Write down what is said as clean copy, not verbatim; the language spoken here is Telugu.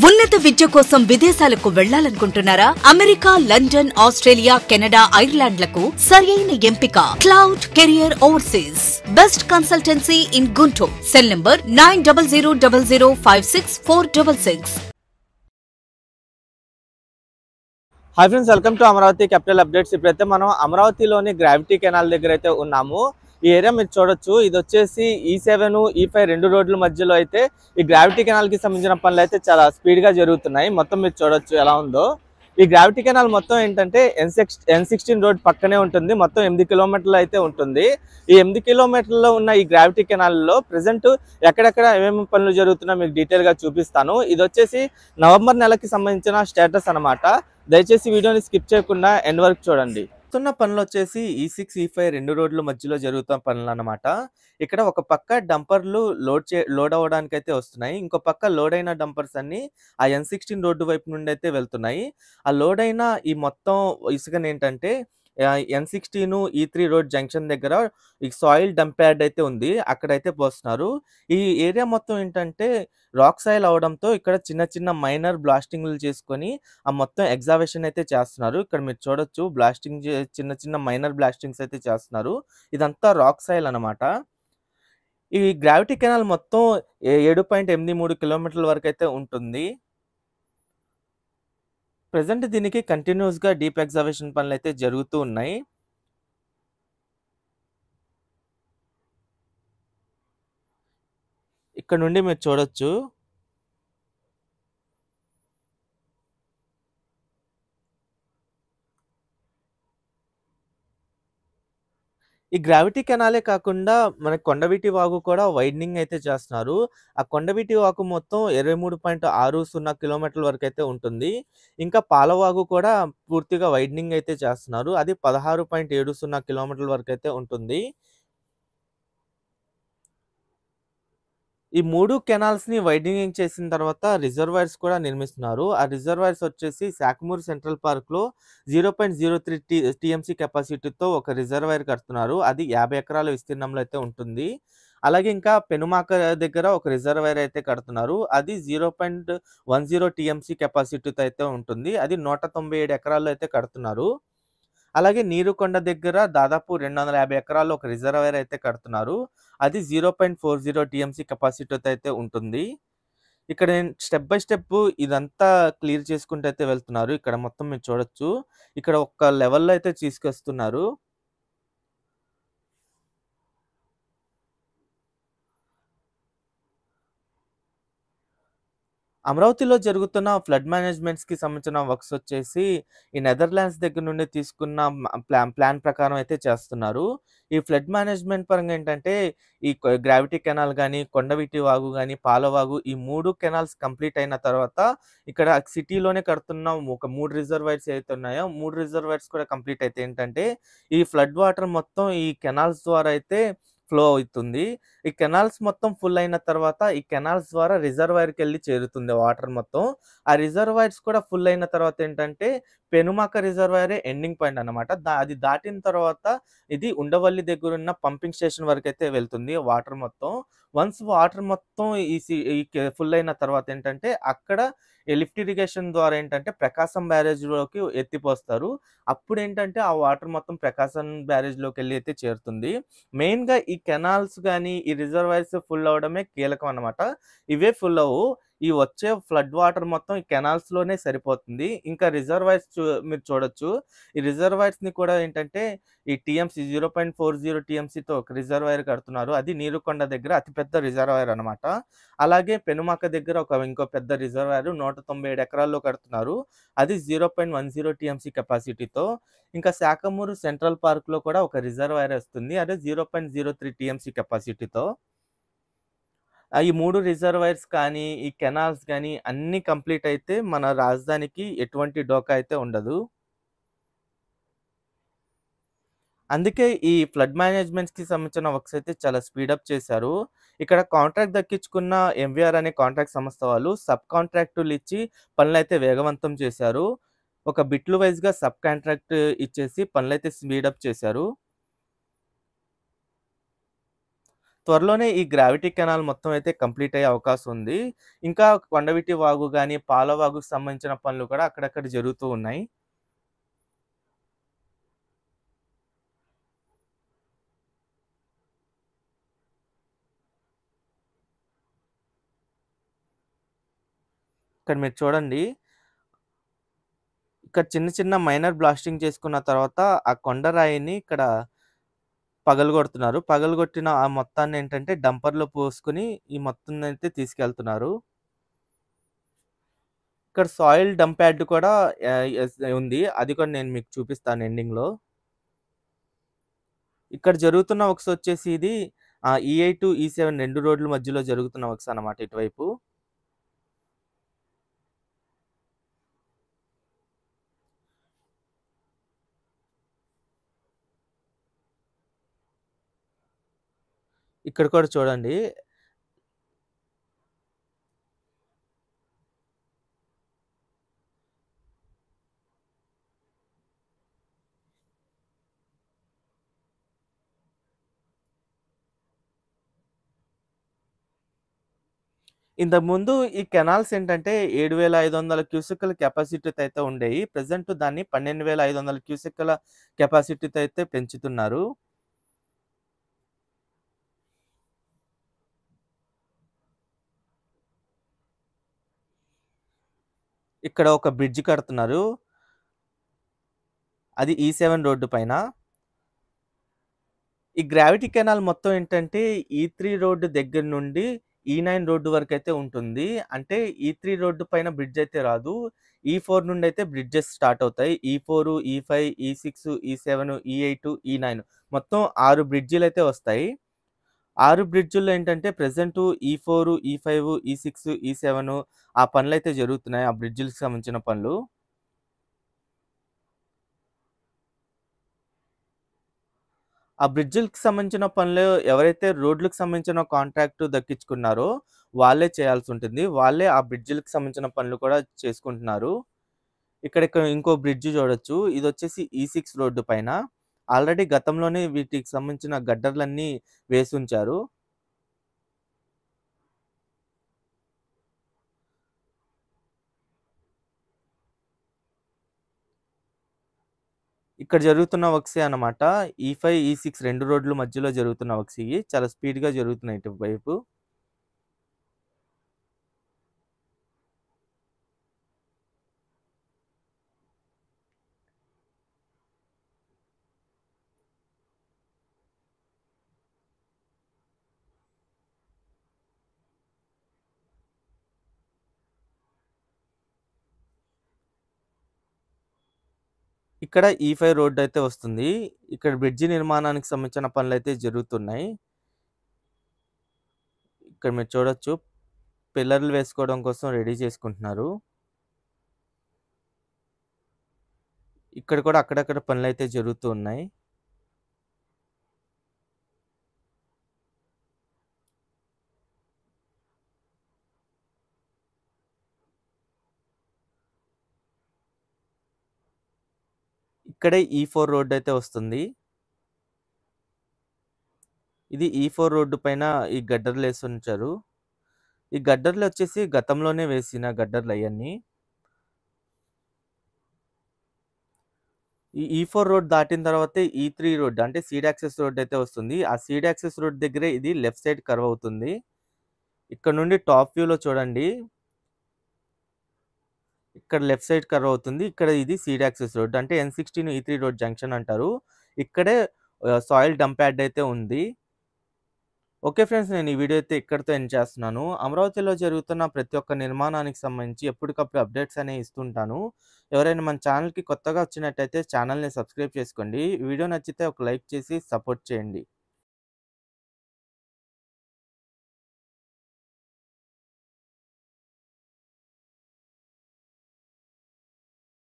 ఉన్నత విద్య కోసం విదేశాలకు వెళ్లాలనుకుంటున్నారా? అమెరికా, లండన్, ఆస్ట్రేలియా, కెనడా, ఐర్లాండ్లకు సరైన ఎంపిక cloud career overseas. Best consultancy in Guntur. Cell number 9000056466. Hi friends, welcome to Amaravati capital updates. ఇప్పుడైతే మనం అమరావతిలోని గ్రావిటీ కెనాల్ దగ్గర అయితే ఉన్నాము. ఈ ఏరియా మీరు చూడొచ్చు, ఇది వచ్చేసి E7, E5 రెండు రోడ్ల మధ్యలో అయితే ఈ గ్రావిటీ కెనాల్ కి సంబంధించిన పనులు అయితే చాలా స్పీడ్ గా జరుగుతున్నాయి. మొత్తం మీరు చూడొచ్చు ఎలా ఉందో. ఈ గ్రావిటీ కెనాల్ మొత్తం ఏంటంటే N16 రోడ్ పక్కనే ఉంటుంది. మొత్తం 8 కిలోమీటర్లు అయితే ఉంటుంది. ఈ 8 కిలోమీటర్లలో ఉన్న ఈ గ్రావిటీ కెనాల్లో ప్రెసెంట్ ఎక్కడెక్కడ ఏమేమి పనులు జరుగుతున్నా మీకు డీటెయిల్ గా చూపిస్తాను. ఇది వచ్చేసి నవంబర్ నెలకి సంబంధించిన స్టేటస్ అన్నమాట. దయచేసి వీడియోని స్కిప్ చేయకుండా ఎండ్ వరకు చూడండి. జరుగుతున్న పనులు వచ్చేసి E6, E5 రెండు రోడ్ల మధ్యలో జరుగుతున్న పనులు అన్నమాట. ఇక్కడ ఒక పక్క డంపర్లు లోడ్ అవ్వడానికి అయితే వస్తున్నాయి. ఇంకో పక్క లోడ్ అయిన డంపర్స్ అన్ని ఆ N16 రోడ్డు వైపు నుండి అయితే వెళ్తున్నాయి. ఆ లోడ్ అయిన ఈ మొత్తం ఇసుకని ఏంటంటే N16 E3 రోడ్ జంక్షన్ దగ్గర ఈ సాయిల్ డంప్ యార్డ్ అయితే ఉంది, అక్కడైతే పోస్తున్నారు. ఈ ఏరియా మొత్తం ఏంటంటే రాక్ సాయిల్ అవడంతో ఇక్కడ చిన్న చిన్న మైనర్ బ్లాస్టింగ్లు చేసుకొని ఆ మొత్తం ఎగ్జావేషన్ అయితే చేస్తున్నారు. ఇక్కడ మీరు చూడొచ్చు, చిన్న చిన్న మైనర్ బ్లాస్టింగ్స్ అయితే చేస్తున్నారు. ఇదంతా రాక్ సాయిల్ అన్నమాట. ఈ గ్రావిటీ కెనాల్ మొత్తం 7.83 కిలోమీటర్ల వరకు అయితే ఉంటుంది. ప్రెసెంట్ దీనికి కంటిన్యూస్ గా డీప్ ఎగ్జావేషన్ పనులు అయితే జరుగుతూ ఉన్నాయి. ఇక్కడ నుండి మీరు చూడొచ్చు, ఈ గ్రావిటీ కెనాలే కాకుండా మనకి కొండవీటి వాగు కూడా వైడనింగ్ అయితే చేస్తున్నారు. ఆ కొండవీటి వాగు మొత్తం 23.60 కిలోమీటర్ల వరకు అయితే ఉంటుంది. ఇంకా పాలవాగు కూడా పూర్తిగా వైడనింగ్ అయితే చేస్తున్నారు. అది 16.70 కిలోమీటర్ల వరకు అయితే ఉంటుంది. ఈ 3 కెనాల్స్ ని వైడనింగ్ చేసిన తర్వాత రిజర్వాయర్స్ కూడా నిర్మిస్తున్నారు. ఆ రిజర్వాయర్స్ వచ్చేసి శాఖమూరు సెంట్రల్ పార్క్ లో 0.03 TMC కెపాసిటీతో ఒక రిజర్వాయర్ కడుతున్నారు. అది 50 ఎకరాల విస్తీర్ణంలో అయితే ఉంటుంది. అలాగే ఇంకా పెనుమాక దగ్గర ఒక రిజర్వాయర్ అయితే కడుతున్నారు. అది 0.10 TMC కెపాసిటీతో అయితే ఉంటుంది. అది 197 ఎకరాల్లో అయితే కడుతున్నారు. అలాగే నీరుకొండ దగ్గర దాదాపు 250 ఎకరాల్లో ఒక రిజర్వాయర్ అయితే కడుతున్నారు. అది 0.40 TMC కెపాసిటీతో అయితే ఉంటుంది. ఇక్కడ స్టెప్ బై స్టెప్ ఇదంతా క్లియర్ చేసుకుంటూ అయితే వెళ్తున్నారు. ఇక్కడ మొత్తం మీరు చూడొచ్చు, ఇక్కడ ఒక లెవెల్లో అయితే తీసుకొస్తున్నారు. అమరావతిలో జరుగుతున్న ఫ్లడ్ మేనేజ్మెంట్స్ కి సంబంధించిన వర్క్స్ వచ్చేసి ఈ నెదర్లాండ్స్ దగ్గర నుండి తీసుకున్న ప్లాన్ ప్రకారం అయితే చేస్తున్నారు. ఈ ఫ్లడ్ మేనేజ్మెంట్ పరంగా ఏంటంటే ఈ గ్రావిటీ కెనాల్ కానీ, కొండవీటి వాగు కానీ, పాలవాగు ఈ 3 కెనాల్స్ కంప్లీట్ అయిన తర్వాత ఇక్కడ సిటీలోనే కడుతున్న ఒక 3 రిజర్వాయర్స్ అయితే ఉన్నాయో 3 రిజర్వాయర్స్ కూడా కంప్లీట్ అయితే ఏంటంటే ఈ ఫ్లడ్ వాటర్ మొత్తం ఈ కెనాల్స్ ద్వారా అయితే ఫ్లో అవుతుంది. ఈ కెనాల్స్ మొత్తం ఫుల్ అయిన తర్వాత ఈ కెనాల్స్ ద్వారా రిజర్వాయర్కి వెళ్ళి చేరుతుంది వాటర్ మొత్తం. ఆ రిజర్వాయర్స్ కూడా ఫుల్ అయిన తర్వాత ఏంటంటే పెనుమాక రిజర్వాయరే ఎండింగ్ పాయింట్ అనమాట. అది దాటిన తర్వాత ఇది ఉండవల్లి దగ్గర ఉన్న పంపింగ్ స్టేషన్ వరకు అయితే వెళ్తుంది వాటర్ మొత్తం. వన్స్ వాటర్ మొత్తం ఫుల్ అయిన తర్వాత ఏంటంటే అక్కడ లిఫ్ట్ ఇరిగేషన్ ద్వారా ఏంటంటే ప్రకాశం బ్యారేజ్ లోకి ఎత్తిపోస్తారు. అప్పుడు ఏంటంటే ఆ వాటర్ మొత్తం ప్రకాశం బ్యారేజ్ లోకి వెళ్ళి అయితే చేరుతుంది. మెయిన్ గా ఈ కెనాల్స్ కానీ ఈ రిజర్వాయర్స్ ఫుల్ అవడమే కీలకం అన్నమాట. ఇవే ఫుల్ అవ్వు, ఈ వచ్చే ఫ్లడ్ వాటర్ మొత్తం ఈ కెనాల్స్ లోనే సరిపోతుంది. ఇంకా రిజర్వాయర్స్ మీరు చూడొచ్చు, ఈ రిజర్వాయర్స్ ని కూడా ఏంటంటే ఈ TMC 0.40 TMCతో ఒక రిజర్వాయర్ కడుతున్నారు. అది నీరుకొండ దగ్గర అతిపెద్ద రిజర్వాయర్ అనమాట. అలాగే పెనుమాక దగ్గర ఇంకో పెద్ద రిజర్వాయర్ 197 ఎకరాల్లో కడుతున్నారు. అది 0.10 TMC కెపాసిటీతో. ఇంకా శాఖమూరు సెంట్రల్ పార్క్ లో కూడా ఒక రిజర్వాయర్ వస్తుంది. అదే 0.03 TMC కెపాసిటీతో. ఈ 3 రిజర్వాయర్స్ కానీ, ఈ కెనాల్స్ కానీ అన్ని కంప్లీట్ అయితే మన రాజధానికి ఎటువంటి డోకా అయితే ఉండదు. అందుకే ఈ ఫ్లడ్ మేనేజ్మెంట్స్ కి సంబంధించిన వర్క్స్ అయితే చాలా స్పీడప్ చేశారు. ఇక్కడ కాంట్రాక్ట్ దక్కించుకున్న MVR అనే కాంట్రాక్ట్ సంస్థ వాళ్ళు సబ్ కాంట్రాక్టులు ఇచ్చి పనులైతే వేగవంతం చేశారు. ఒక బిట్లు వైజ్ గా సబ్ కాంట్రాక్ట్ ఇచ్చేసి పనులైతే స్పీడప్ చేశారు. త్వరలోనే ఈ గ్రావిటీ కెనాల్ మొత్తం అయితే కంప్లీట్ అయ్యే అవకాశం ఉంది. ఇంకా కొండవీటి వాగు గాని, పాలవాగుకు సంబంధించిన పనులు కూడా అక్కడక్కడ జరుగుతూ ఉన్నాయి. ఇక్కడ మీరు చూడండి. ఇక్కడ చిన్న చిన్న మైనర్ బ్లాస్టింగ్ చేసుకున్న తర్వాత ఆ కొండరాయిని ఇక్కడ పగలగొడుతున్నారు. పగలగొట్టిన ఆ మొత్తాన్నేంటంటే డంపర్‌లో పోసుకొని ఈ మొత్తాన్నయితే తీసుకెళ్తున్నారు. ఇక్కడ సాయిల్ డంప్ యార్డ్ కూడా ఉంది. అది కూడా నేను మీకు చూపిస్తాను ఎండింగ్‌లో. ఇక్కడ జరుగుతున్న వర్క్స్ వచ్చేసి ఇది E8, E7 2 రోడ్ల మధ్యలో జరుగుతున్న వర్క్స్ అన్నమాట ఇటువైపు. ఇక్కడ కూడా చూడండి. ఇంతకుముందు ఈ కెనాల్స్ ఏంటంటే 7,500 క్యూసెక్కుల కెపాసిటీతో అయితే ఉండేయి. ప్రెజెంట్ దాన్ని 12,500 క్యూసెక్కుల కెపాసిటీతో అయితే పెంచుతున్నారు. ఇక్కడ ఒక బ్రిడ్జ్ కడుతున్నారు. అది E7 రోడ్డు పైన. ఈ గ్రావిటీ కెనాల్ మొత్తం ఏంటంటే E3 రోడ్డు దగ్గర నుండి E9 రోడ్డు వరకైతే ఉంటుంది. అంటే E3 రోడ్డు పైన బ్రిడ్జ్ అయితే రాదు. E4 నుండి అయితే బ్రిడ్జెస్ స్టార్ట్ అవుతాయి. E4, E5, E6, E7, E8, E9 మొత్తం 6 బ్రిడ్జిలైతే వస్తాయి. 6 బ్రిడ్జుల్లో ఏంటంటే present E4, E5, E6, E7 ఆ పనులైతే జరుగుతున్నాయి. ఆ బ్రిడ్జిలకి సంబంధించిన పనులు. ఆ బ్రిడ్జిలకి సంబంధించిన పనులు ఎవరైతే రోడ్లకు సంబంధించిన కాంట్రాక్ట్ దక్కించుకున్నారో వాళ్ళే చేయాల్సుంటుంది. వాళ్ళే ఆ బ్రిడ్జిలకి సంబంధించిన పనులు కూడా చేసుకుంటున్నారు. ఇక్కడ ఇంకో బ్రిడ్జ్ చూడొచ్చు. ఇదొచ్చేసి E6 రోడ్డు పైన. ఆల్రెడీ గతంలోనే వీటికి సంబంధించిన గడ్డర్లన్నీ వేసుంచారు. ఇక్కడ జరుగుతున్న వర్క్సే అన్నమాట. E5, E6 2 రోడ్ల మధ్యలో జరుగుతున్న వర్క్స్ ఇయి. చాలా స్పీడ్‌గా జరుగుతున్నాయి ఇటువైపు. ఇక్కడ E5 రోడ్డయితే వస్తుంది. ఇక్కడ బ్రిడ్జి నిర్మాణానికి సంబంధించిన పనులైతే జరుగుతున్నాయి. ఇక్కడ మీరు చూడొచ్చు. పిల్లర్లు వేసుకోవడం కోసం రెడీ చేసుకుంటున్నారు. ఇక్కడ కూడా అక్కడక్కడ పనులైతే జరుగుతూ ఉన్నాయి. ఇక్కడే E4 రోడ్డయితే వస్తుంది. ఇది E4 రోడ్డు పైన ఈ గడ్డర్లేసుంచారు. ఈ గడ్డర్లొచ్చేసి గతంలోనే వేసిన గడ్డర్లయన్నీ. ఈ E4 రోడ్ దాటిన తర్వాతే E3 రోడ్ అంటే సీడ్ యాక్సెస్ రోడ్డయితే వస్తుంది. ఆ సీడ్ యాక్సెస్ రోడ్ దగ్గరే ఇది లెఫ్ట్ సైడ్ కర్వ్ అవుతుంది. ఇక్కడ నుండి టాప్ వ్యూలో చూడండి. ఇక్కడ లెఫ్ట్ సైడ్ కర్వ్ అవుతుంది. ఇక్కడ ఇది సీడ్ యాక్సెస్ రోడ్. అంటే N16 E3 రోడ్ జంక్షన్ అంటారు. ఇక్కడే సాయిల్ డంప్ యార్డ్ అయితే ఉంది. Okay friends. నేను ఈ వీడియో అయితే ఇక్కడితో ఎండ్ చేస్తున్నాను. అమరావతిలో జరుగుతున్న ప్రతి ఒక్క నిర్మాణానికి సంబంధించి ఎప్పటికప్పుడు అప్డేట్స్ అనేవి ఇస్తుంటాను. ఎవరైనా మన ఛానల్‌కి కొత్తగా వచ్చినట్టయితే ఛానల్‌ని సబ్స్క్రైబ్ చేసుకోండి. వీడియో నచ్చితే ఒక లైక్ చేసి సపోర్ట్ చేయండి.